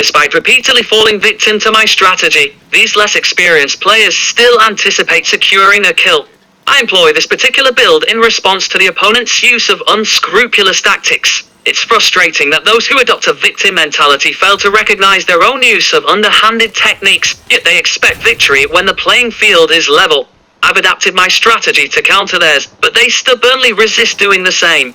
Despite repeatedly falling victim to my strategy, these less experienced players still anticipate securing a kill. I employ this particular build in response to the opponent's use of unscrupulous tactics. It's frustrating that those who adopt a victim mentality fail to recognize their own use of underhanded techniques, yet they expect victory when the playing field is level. I've adapted my strategy to counter theirs, but they stubbornly resist doing the same.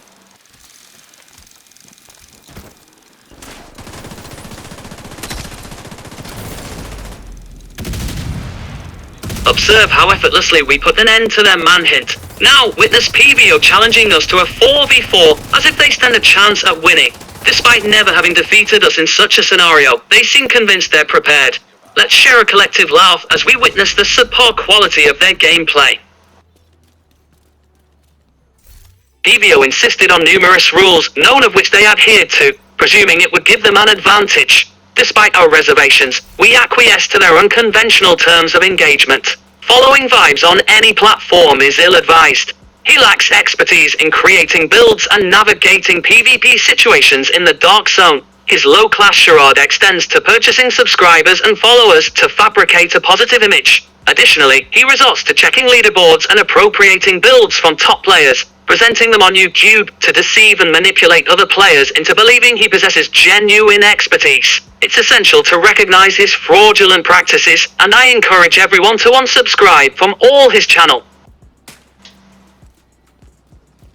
Observe how effortlessly we put an end to their manhunt. Now witness PVO challenging us to a 4v4 as if they stand a chance at winning. Despite never having defeated us in such a scenario, they seem convinced they're prepared. Let's share a collective laugh as we witness the subpar quality of their gameplay. PVO insisted on numerous rules, none of which they adhered to, presuming it would give them an advantage. Despite our reservations, we acquiesce to their unconventional terms of engagement. Following Vibes on any platform is ill-advised. He lacks expertise in creating builds and navigating PvP situations in the dark zone. His low-class charade extends to purchasing subscribers and followers to fabricate a positive image. Additionally, he resorts to checking leaderboards and appropriating builds from top players, presenting them on YouTube to deceive and manipulate other players into believing he possesses genuine expertise. It's essential to recognize his fraudulent practices, and I encourage everyone to unsubscribe from all his channel.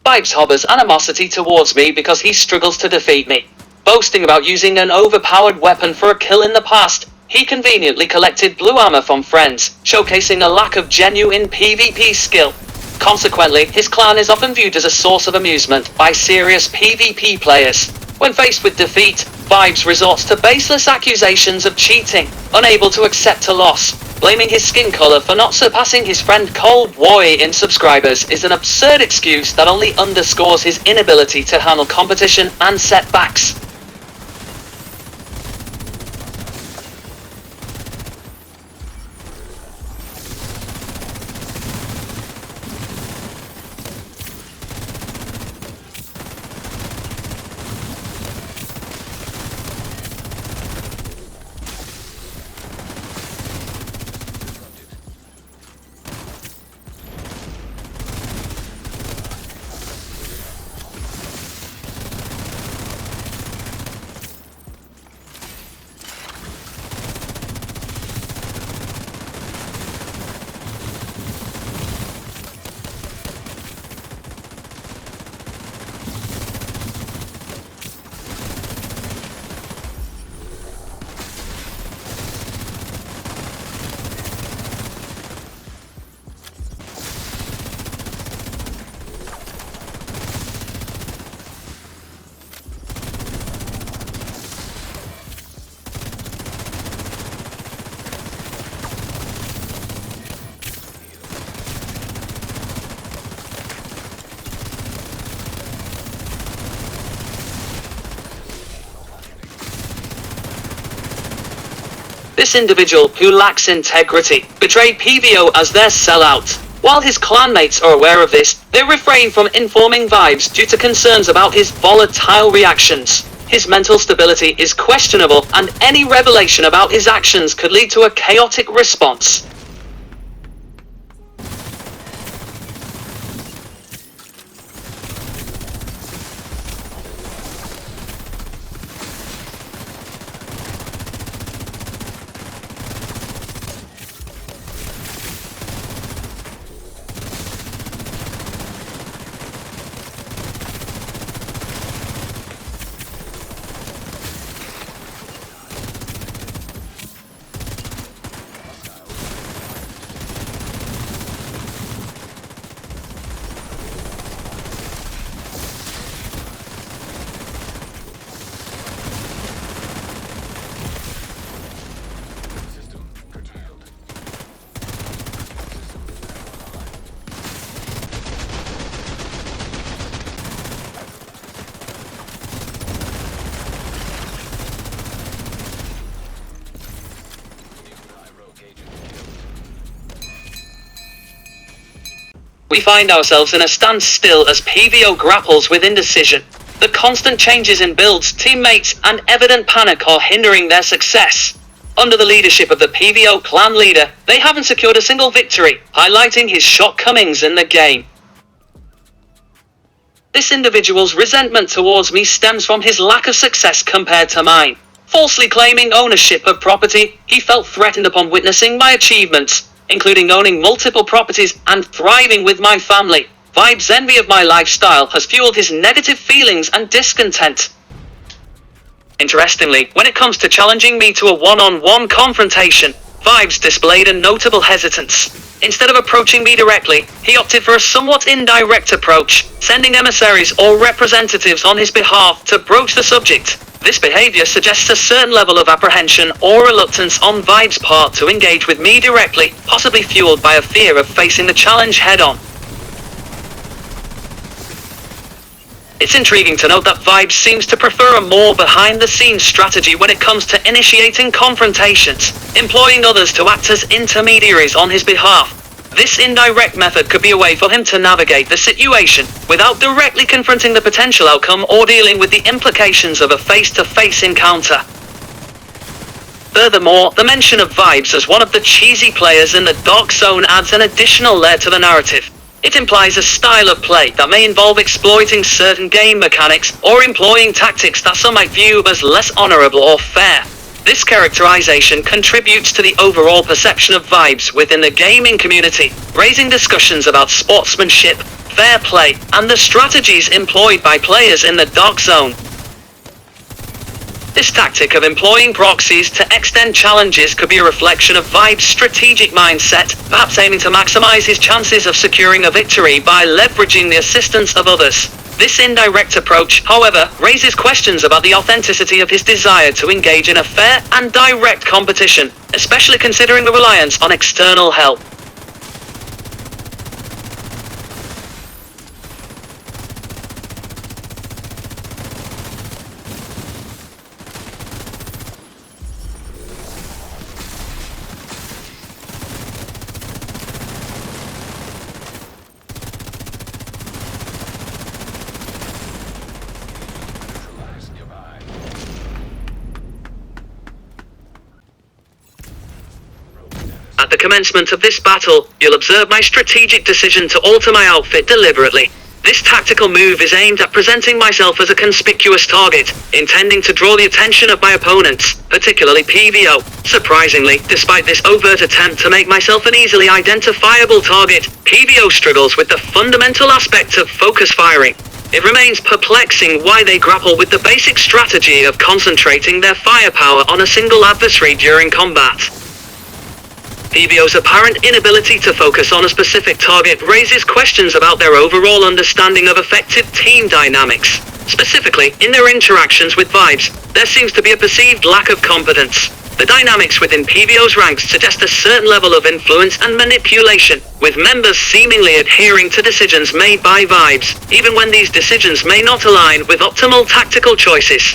Vibes harbors animosity towards me because he struggles to defeat me. Boasting about using an overpowered weapon for a kill in the past, he conveniently collected blue armor from friends, showcasing a lack of genuine PvP skill. Consequently, his clan is often viewed as a source of amusement by serious PvP players. When faced with defeat, Vibes resorts to baseless accusations of cheating, unable to accept a loss. Blaming his skin color for not surpassing his friend Cold Boy in subscribers is an absurd excuse that only underscores his inability to handle competition and setbacks. This individual, who lacks integrity, betrayed PVO as their sellout. While his clanmates are aware of this, they refrain from informing Vibes due to concerns about his volatile reactions. His mental stability is questionable, and any revelation about his actions could lead to a chaotic response. We find ourselves in a standstill as PVO grapples with indecision. The constant changes in builds, teammates, and evident panic are hindering their success. Under the leadership of the PVO clan leader, they haven't secured a single victory, highlighting his shortcomings in the game. This individual's resentment towards me stems from his lack of success compared to mine. Falsely claiming ownership of property, he felt threatened upon witnessing my achievements, including owning multiple properties and thriving with my family. Vibes' envy of my lifestyle has fueled his negative feelings and discontent. Interestingly, when it comes to challenging me to a one-on-one confrontation, Vibes displayed a notable hesitance. Instead of approaching me directly, he opted for a somewhat indirect approach, sending emissaries or representatives on his behalf to broach the subject. This behavior suggests a certain level of apprehension or reluctance on Vibes' part to engage with me directly, possibly fueled by a fear of facing the challenge head-on. It's intriguing to note that Vibes seems to prefer a more behind-the-scenes strategy when it comes to initiating confrontations, employing others to act as intermediaries on his behalf. This indirect method could be a way for him to navigate the situation without directly confronting the potential outcome or dealing with the implications of a face-to-face encounter. Furthermore, the mention of Vibes as one of the cheesy players in the Dark Zone adds an additional layer to the narrative. It implies a style of play that may involve exploiting certain game mechanics or employing tactics that some might view as less honorable or fair. This characterization contributes to the overall perception of Vibes within the gaming community, raising discussions about sportsmanship, fair play, and the strategies employed by players in the Dark Zone. This tactic of employing proxies to extend challenges could be a reflection of Vibes' strategic mindset, perhaps aiming to maximize his chances of securing a victory by leveraging the assistance of others. This indirect approach, however, raises questions about the authenticity of his desire to engage in a fair and direct competition, especially considering the reliance on external help. At the commencement of this battle, you'll observe my strategic decision to alter my outfit deliberately. This tactical move is aimed at presenting myself as a conspicuous target, intending to draw the attention of my opponents, particularly PVO. Surprisingly, despite this overt attempt to make myself an easily identifiable target, PVO struggles with the fundamental aspect of focus firing. It remains perplexing why they grapple with the basic strategy of concentrating their firepower on a single adversary during combat. PVO's apparent inability to focus on a specific target raises questions about their overall understanding of effective team dynamics. Specifically, in their interactions with Vibes, there seems to be a perceived lack of competence. The dynamics within PVO's ranks suggest a certain level of influence and manipulation, with members seemingly adhering to decisions made by Vibes, even when these decisions may not align with optimal tactical choices.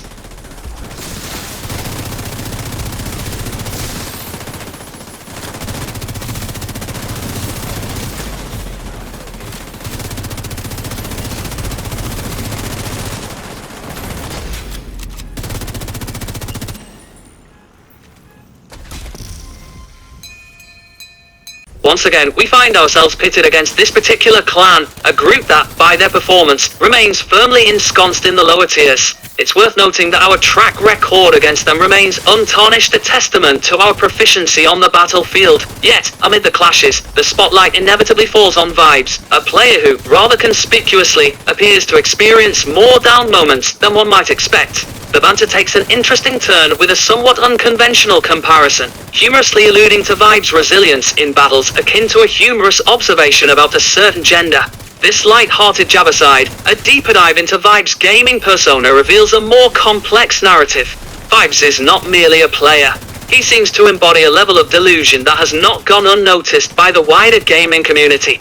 Once again, we find ourselves pitted against this particular clan, a group that, by their performance, remains firmly ensconced in the lower tiers. It's worth noting that our track record against them remains untarnished, a testament to our proficiency on the battlefield. Yet, amid the clashes, the spotlight inevitably falls on Vibes, a player who, rather conspicuously, appears to experience more down moments than one might expect. The banter takes an interesting turn with a somewhat unconventional comparison, humorously alluding to Vibes' resilience in battles akin to a humorous observation about a certain gender. This light-hearted jab aside, a deeper dive into Vibes' gaming persona reveals a more complex narrative. Vibes is not merely a player. He seems to embody a level of delusion that has not gone unnoticed by the wider gaming community.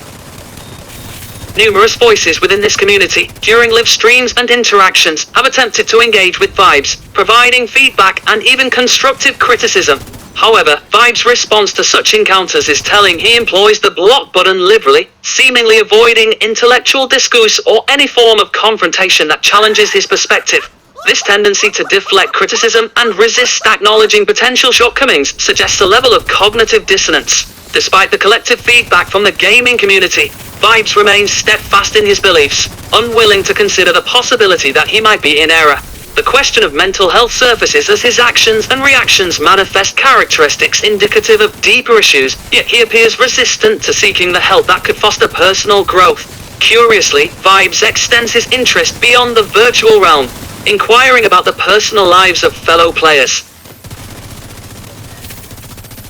Numerous voices within this community, during live streams and interactions, have attempted to engage with Vibes, providing feedback and even constructive criticism. However, Vibes' response to such encounters is telling. He employs the block button liberally, seemingly avoiding intellectual discourse or any form of confrontation that challenges his perspective. This tendency to deflect criticism and resist acknowledging potential shortcomings suggests a level of cognitive dissonance. Despite the collective feedback from the gaming community, Vibes remains steadfast in his beliefs, unwilling to consider the possibility that he might be in error. The question of mental health surfaces as his actions and reactions manifest characteristics indicative of deeper issues, yet he appears resistant to seeking the help that could foster personal growth. Curiously, Vibes extends his interest beyond the virtual realm, inquiring about the personal lives of fellow players.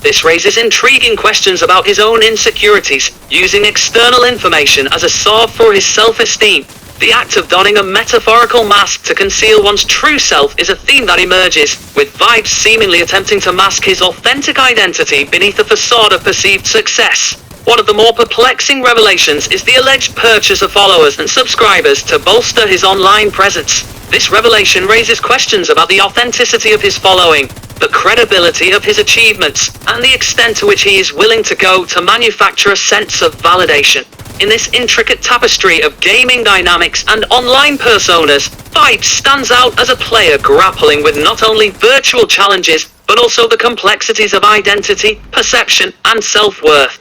This raises intriguing questions about his own insecurities, using external information as a salve for his self-esteem. The act of donning a metaphorical mask to conceal one's true self is a theme that emerges, with Vibes seemingly attempting to mask his authentic identity beneath a facade of perceived success. One of the more perplexing revelations is the alleged purchase of followers and subscribers to bolster his online presence. This revelation raises questions about the authenticity of his following, the credibility of his achievements, and the extent to which he is willing to go to manufacture a sense of validation. In this intricate tapestry of gaming dynamics and online personas, Vibes stands out as a player grappling with not only virtual challenges, but also the complexities of identity, perception, and self-worth.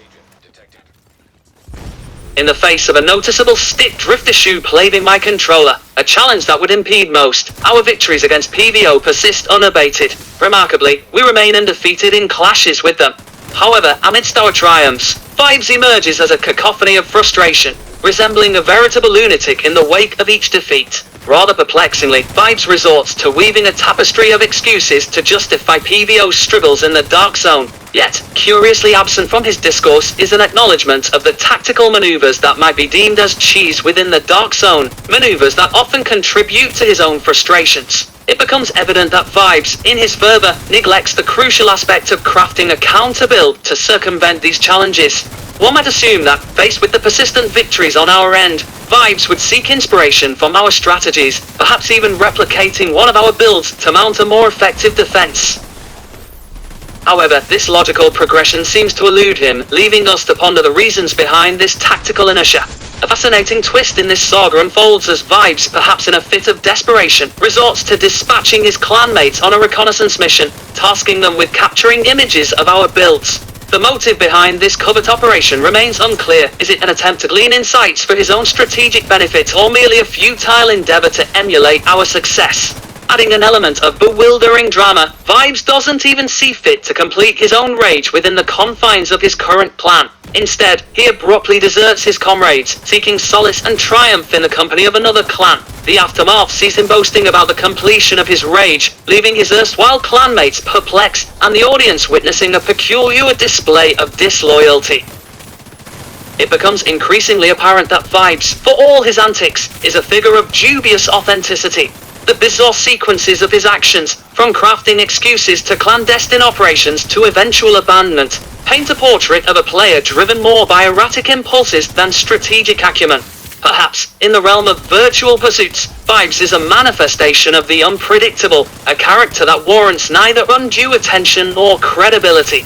In the face of a noticeable stick drift issue plaguing my controller, a challenge that would impede most, our victories against PVO persist unabated. Remarkably, we remain undefeated in clashes with them. However, amidst our triumphs, Vibes emerges as a cacophony of frustration, resembling a veritable lunatic in the wake of each defeat. Rather perplexingly, Vibes resorts to weaving a tapestry of excuses to justify PVO's struggles in the dark zone. Yet, curiously absent from his discourse is an acknowledgement of the tactical maneuvers that might be deemed as cheese within the dark zone, maneuvers that often contribute to his own frustrations. It becomes evident that Vibes, in his fervor, neglects the crucial aspect of crafting a counter-build to circumvent these challenges. One might assume that, faced with the persistent victories on our end, Vibes would seek inspiration from our strategies, perhaps even replicating one of our builds to mount a more effective defense. However, this logical progression seems to elude him, leaving us to ponder the reasons behind this tactical inertia. A fascinating twist in this saga unfolds as Vibes, perhaps in a fit of desperation, resorts to dispatching his clanmates on a reconnaissance mission, tasking them with capturing images of our builds. The motive behind this covert operation remains unclear. Is it an attempt to glean insights for his own strategic benefit, or merely a futile endeavor to emulate our success? Adding an element of bewildering drama, Vibes doesn't even see fit to complete his own rage within the confines of his current plan. Instead, he abruptly deserts his comrades, seeking solace and triumph in the company of another clan. The aftermath sees him boasting about the completion of his rage, leaving his erstwhile clanmates perplexed, and the audience witnessing a peculiar display of disloyalty. It becomes increasingly apparent that Vibes, for all his antics, is a figure of dubious authenticity. The bizarre sequences of his actions, from crafting excuses to clandestine operations to eventual abandonment, paint a portrait of a player driven more by erratic impulses than strategic acumen. Perhaps, in the realm of virtual pursuits, Vibes is a manifestation of the unpredictable, a character that warrants neither undue attention nor credibility.